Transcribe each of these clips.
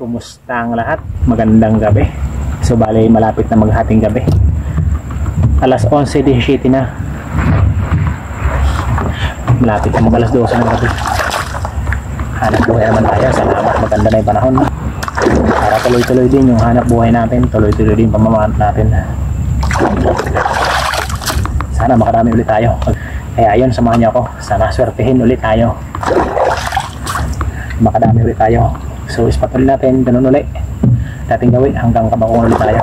Kumusta ang lahat? Magandang gabi. So bali malapit na maghating gabi. Alas 11:17 na. Malapit na mag-alas 12 ng gabi. Hanap buhay naman tayo. Salamat, maganda na yung panahon. Para tuloy-tuloy din yung hanap buhay natin. Tuloy-tuloy din pamamahan natin. Sana makarami ulit tayo. Kaya ayun, samahan niyo ako. Sana swertihin ulit tayo. Makadami ulit tayo. So ispatuloy natin, ganun ulit dating gawin hanggang kabakong ulit tayo.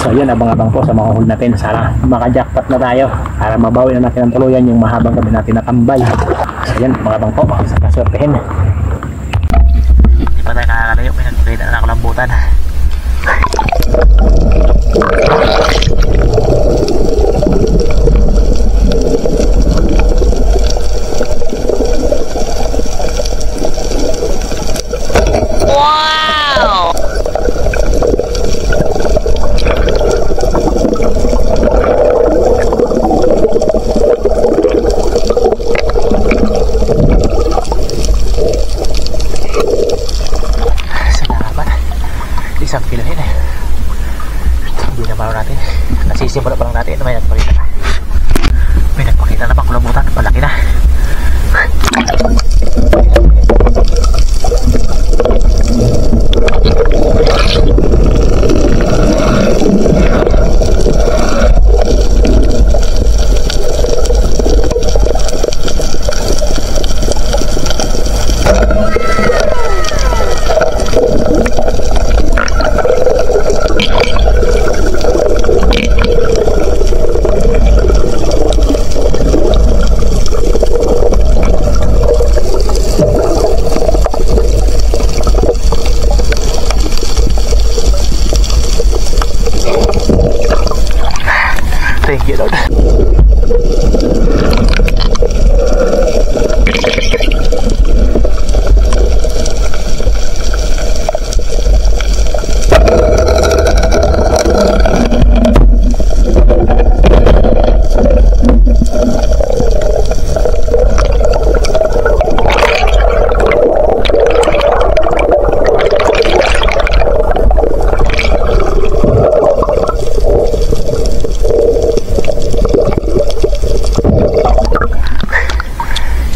So yun, abang-abang po sa mga huli natin. Sana makajackpot na tayo para mabawi na natin ang tuluyan yung mahabang gabi natin nakambay. So yun, abang-abang po sa kaswertihin. Hindi pa tayo nakakalayo, may nagpagkita na ako lambutan. Wow! Salamat. Isang kilohin eh. Hindi na maro natin. Nasisimula pa lang natin. May nagpakita na. May nagpakita na bang kulabutan. Palaki na. Thank you, Lord.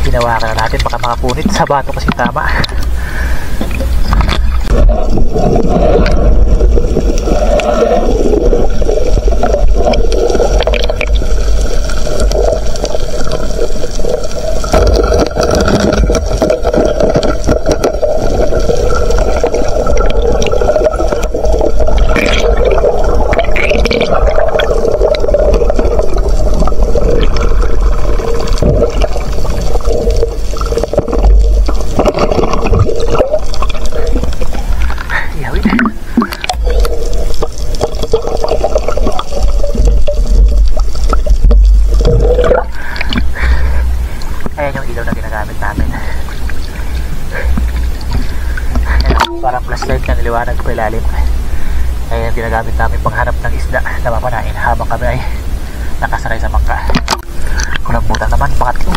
Ginawakan na natin, baka makapunit sa bato kasi tama. Ayan yung ilaw na ginagamit namin. Ayan, parang flashlight na niliwanag ko ilalim. Ayan yung ginagamit namin panghanap ng isda na mapanain habang kami ay nakasaray sa bangka. Kulambutan naman, pangatlo.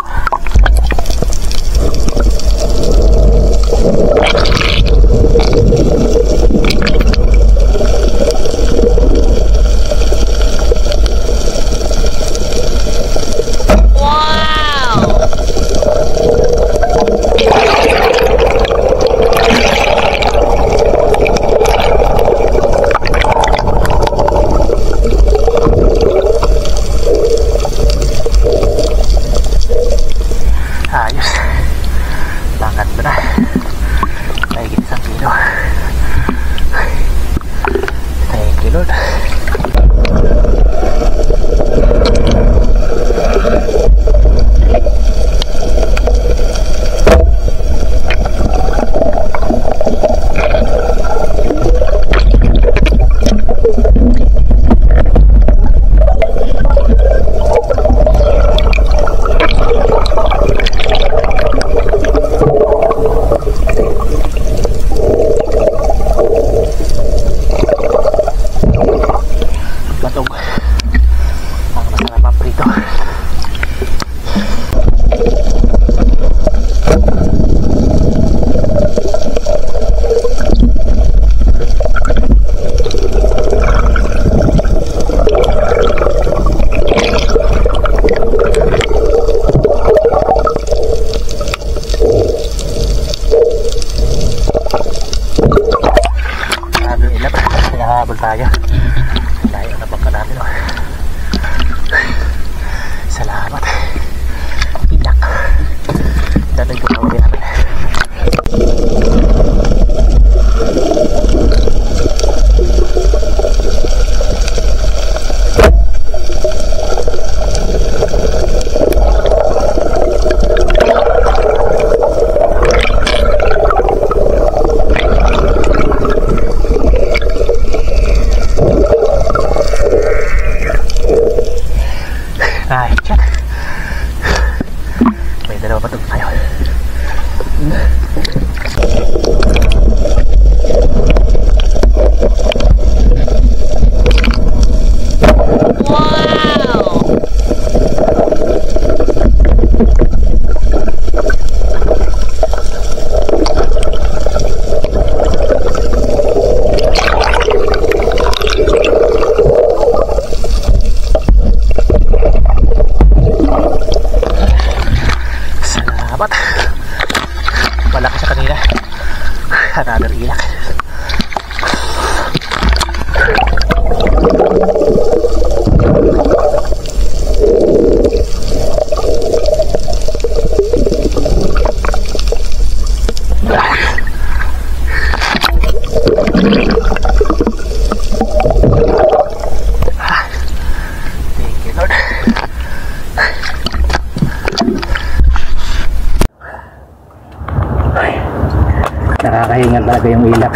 magbabato tayo. Malaki siya kanina. Another ilak. Thank you, Lord. Nakakahingal talaga yung ilak.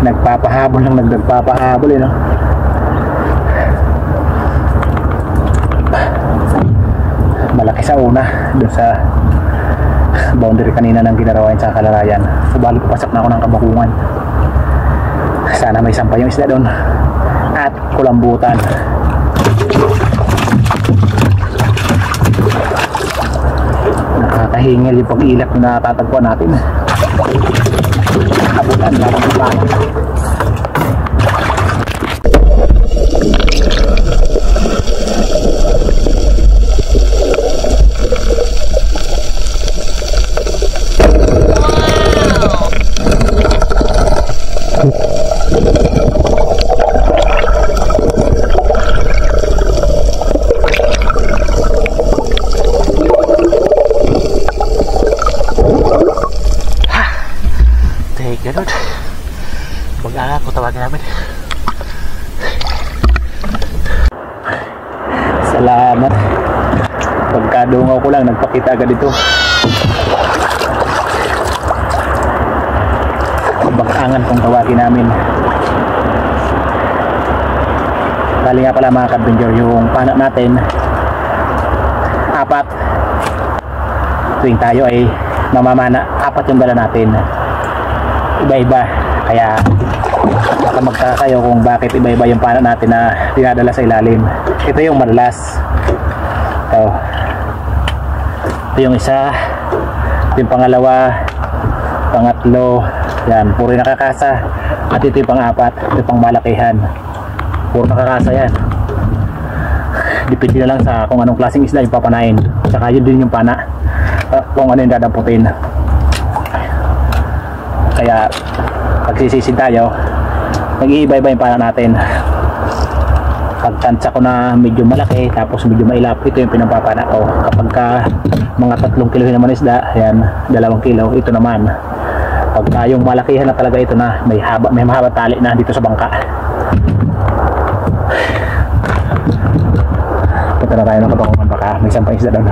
Nagpapahabol lang nagpapahabol no? Malaki sa una doon sa boundary kanina ng Ginarawayan sa Kalarayan. Subalit pasak na ako ng Kabakungan. Sana may sampay yung isda doon at kulambutan. Nakakahingal yung pag-ilak na natatagpuan natin. Abutan lang ang ibanan. Ganun. Mag-aanga ko tawagin namin. Salamat. Pagkadungaw ko lang nagpakita agad ito. Mag-aangan kung tawagin namin. Bali nga pala mga ka-adventure, yung panak natin 4. Tuwing tayo ay mamamana, 4 yung dala natin. Iba-iba, kaya baka magtaka kayo kung bakit iba-iba yung panak natin na dinadala sa ilalim. Ito yung madalas. Ito yung isa, ito yung pangalawa, pangatlo, yan, puro nakakasa. At ito yung pang-4, ito yung pang-malakihan, puro nakakasa yan. Depende na lang sa kung anong klaseng isda yung papanain, saka yun din yung pana, kung ano yung dadamputin. Kaya pagsisisid tayo, nag-iiba-iba yung pana natin. Pagtansya ko na medyo malaki tapos medyo mailap, ito yung pinapapana ko. Kapag ka mga 3 kilo naman isda, yan, 2 kilo, ito naman. Pagka yung malakihan na talaga, ito na may mahaba tali na dito sa bangka. Punta na tayo ng Kabakungan, baka may sampang isda doon.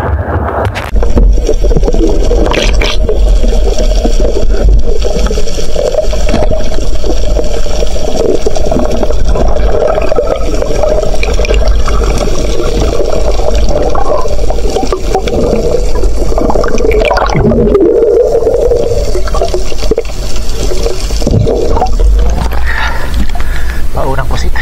Paunang pusit.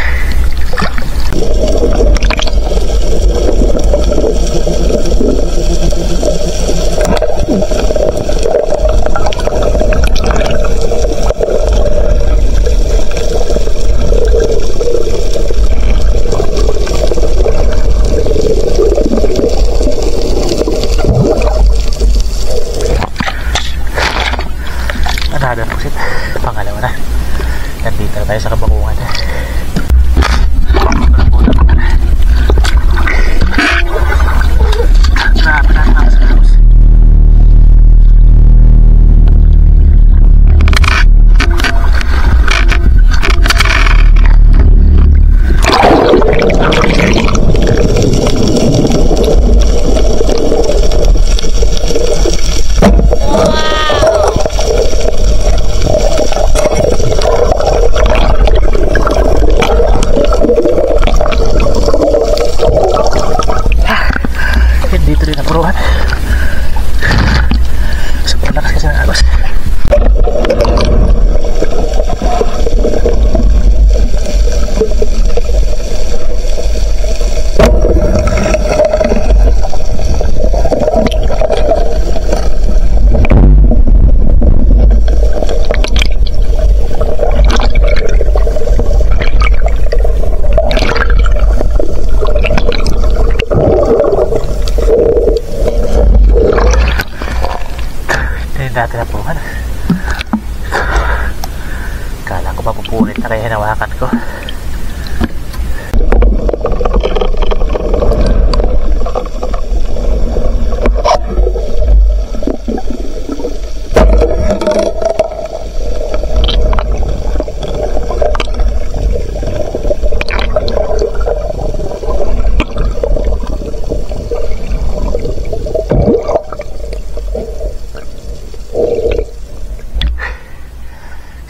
Another pusit. Pangalawa na. Nandito na tayo sa Kabakungan. Dito rin ang puruhan. Sobrang lakas kasi ng agos. Dati na puhan. Kala ko mapupunit na kaya hinawakan ko.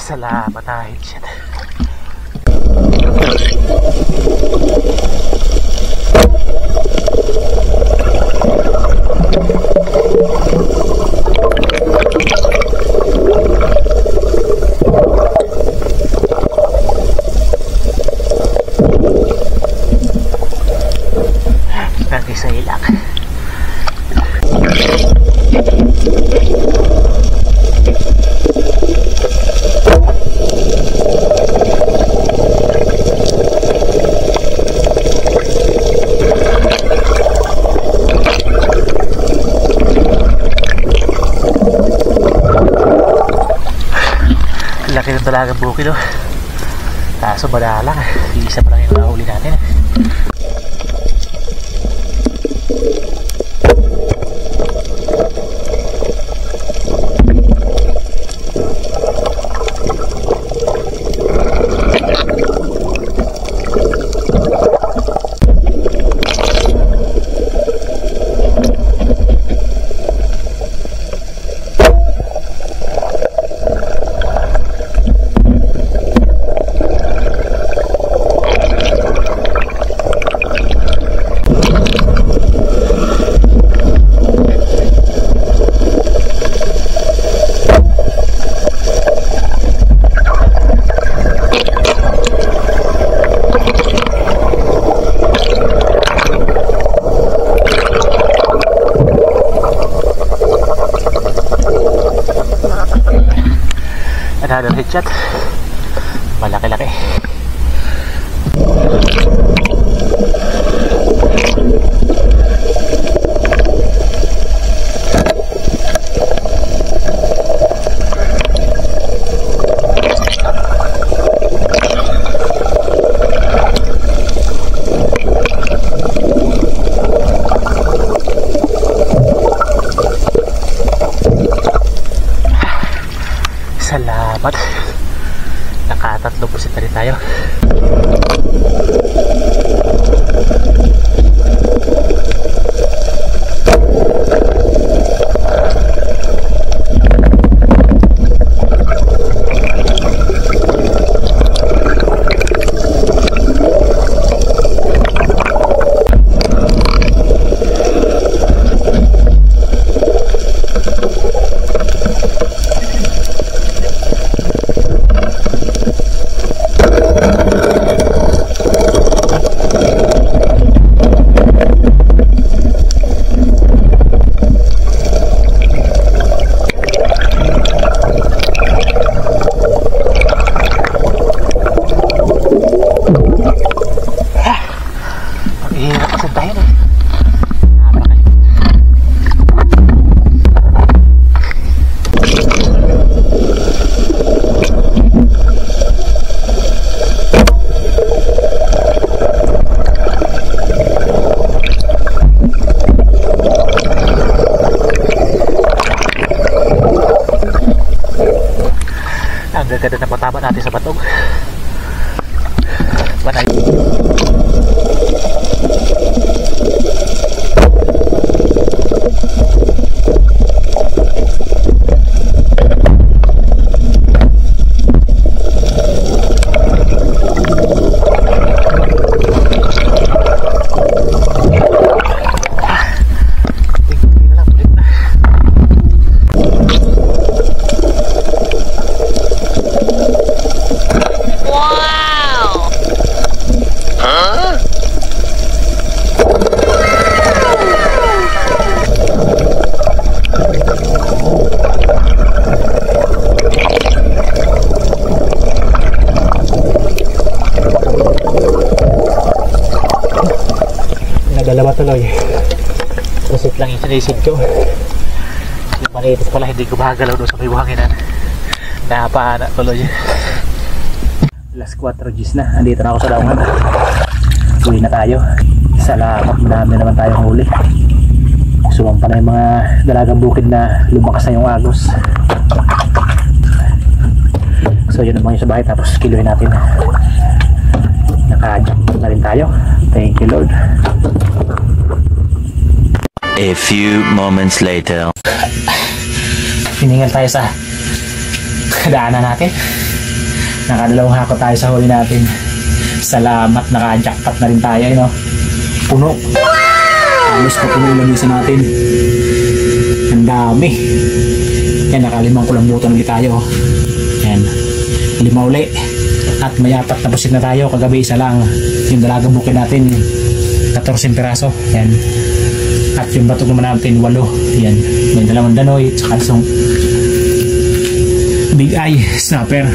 Salamat dahil siya. Nag-isa ilang. Laki ng talagang bukid, oh. Kaso madalang, isa pa lang yung nahuli natin. Another headshot. Malaki-laki. Salamat. Nakatatlo po sita rin tayo. Ang gaganda ng patama natin sa batog. Panay. tuloy. Reset lang yung sinisid ko. Yung maliit pala hindi ko magalaw doon sa may buhanginan. Napana tuloy. Last 4 Gs na. Andito na ako sa daungan. Uwi na tayo. Salamat, dami naman tayong huli. Sumampa na yung mga dalagang bukid na lumakas na yung agos. So yun naman yung sa bahay, tapos kiluhin natin. Naka-jackpot na rin tayo. Thank you Lord. A few moments later. Piningal tayo sa daanan natin. Nakadalawang hako tayo sa huli natin. Salamat, naka-jackpot na rin tayo, no? Puno. Alos pa puno yung lamisan natin. Ang dami. Yan, nakalimang kulambutan ulit tayo. Yan, 5 uli. At may 4 na pusit na tayo. Kagabi isa lang. Yung dalagang bukid natin 14 piraso. Yan. At yung batok naman natin 8. Yan, may 2 danoy tsaka isang big eye snapper.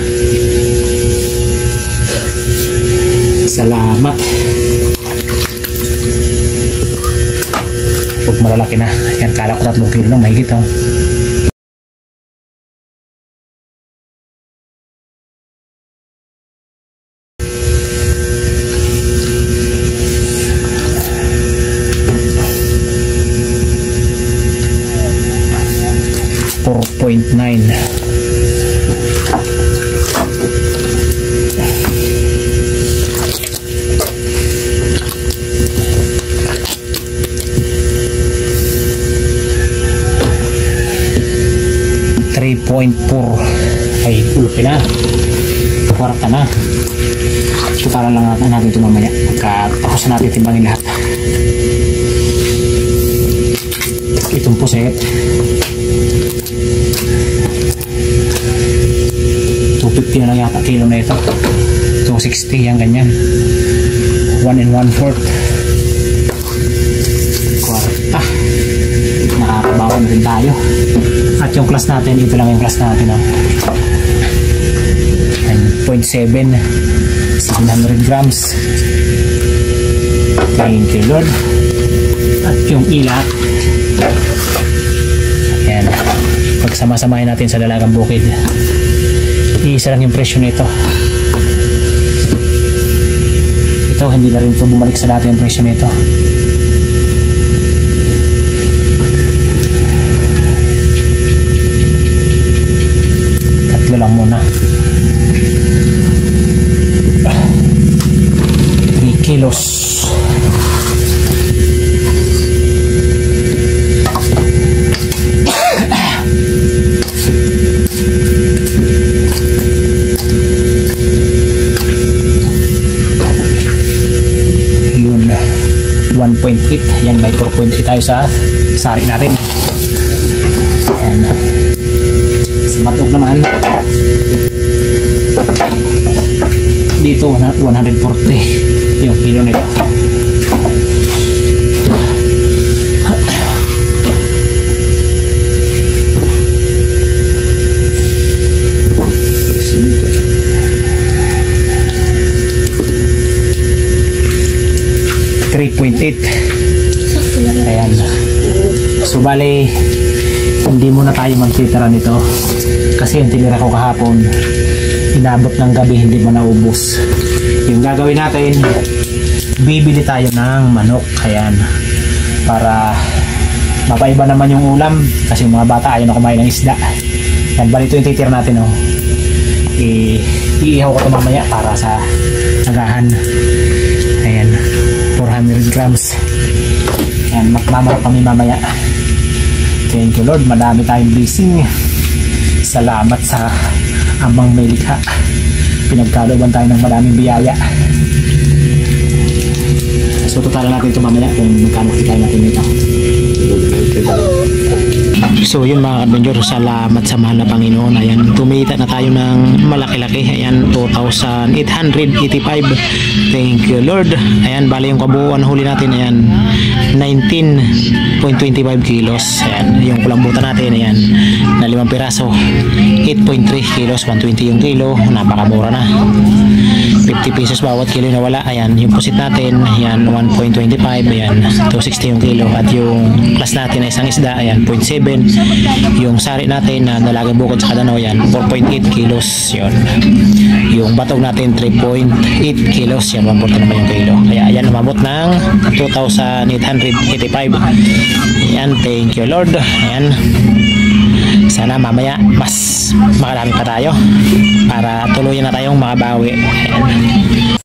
Salamat. Huwag malalaki na. Yan, kala ko 3 kilo lang mahigit, oh. .9. 3.4 ay ulpi na. Kwarta na. Tukaran lang natin ito mamaya pagkatapos na natin timbangin lahat. Itong puset 250 na lang yata kilo na ito. 260 yan, ganyan. 1 1/4 kwarta. Nakakabawa na rin tayo. At yung class natin, ito lang yung class natin, oh. 0.7 700 grams. Thank you Lord. At yung ilat, ayan, pagsama-samahin natin sa dalagang bukid, iisa lang yung presyo nito. Ito, hindi na rin ito bumalik sa dati yung presyo nito. Tatlo lang muna. 3 kilos. Yun, 1.8. Yan, may 4.8 tayo sa sari natin. Yan. Sa matok naman dito 140 yung kilo nito. Ayan. So bali, hindi muna tayo magtitira nito kasi yung tinira ko kahapon inabot ng gabi, hindi mo naubos. Yung gagawin natin, bibili tayo ng manok. Ayan, para mapaiba naman yung ulam kasi yung mga bata ayaw na kumain ng isda. Yan, bali ito yung titira natin, oh. Iihaw ko ito mamaya para sa agahan. Ayan, 400 grams. Ayan, magmamarap kami mamaya. Thank you Lord, madami tayong blessing. Salamat sa Amang may likha. Pinagkalooban tayo ng maraming biyaya. So totalan natin ito mamaya kung magkano kita natin ito. So yun mga adventure, salamat sa mahal na Panginoon. Ayan, tumita na tayo ng malaki-laki. Ayan, 2,885. Thank you Lord. Ayan, bali yung kabuuan huli natin, ayan, 19.25 kilos. Ayan, yung kulambutan natin, ayan, na 5 piraso, 8.3 kilos, 120 yung kilo. Napakamura na, 50 pesos bawat kilo na wala. Ayan, yung pusit natin, ayan, 1.25, ayan, 260 yung kilo. At yung class natin na isang isda, ayan, 0.7. Yung sari natin na dalagang bukod sa kadano, ayan, 4.8 kilos. Yun, yung batog natin 3.8 kilos. Yan, 140 naman yung kilo. Kaya ayan, umabot ng 2,885. Ayan, thank you Lord. Ayan, sana mamaya mas makarami pa tayo para tuluyan na tayong makabawi. Ayan.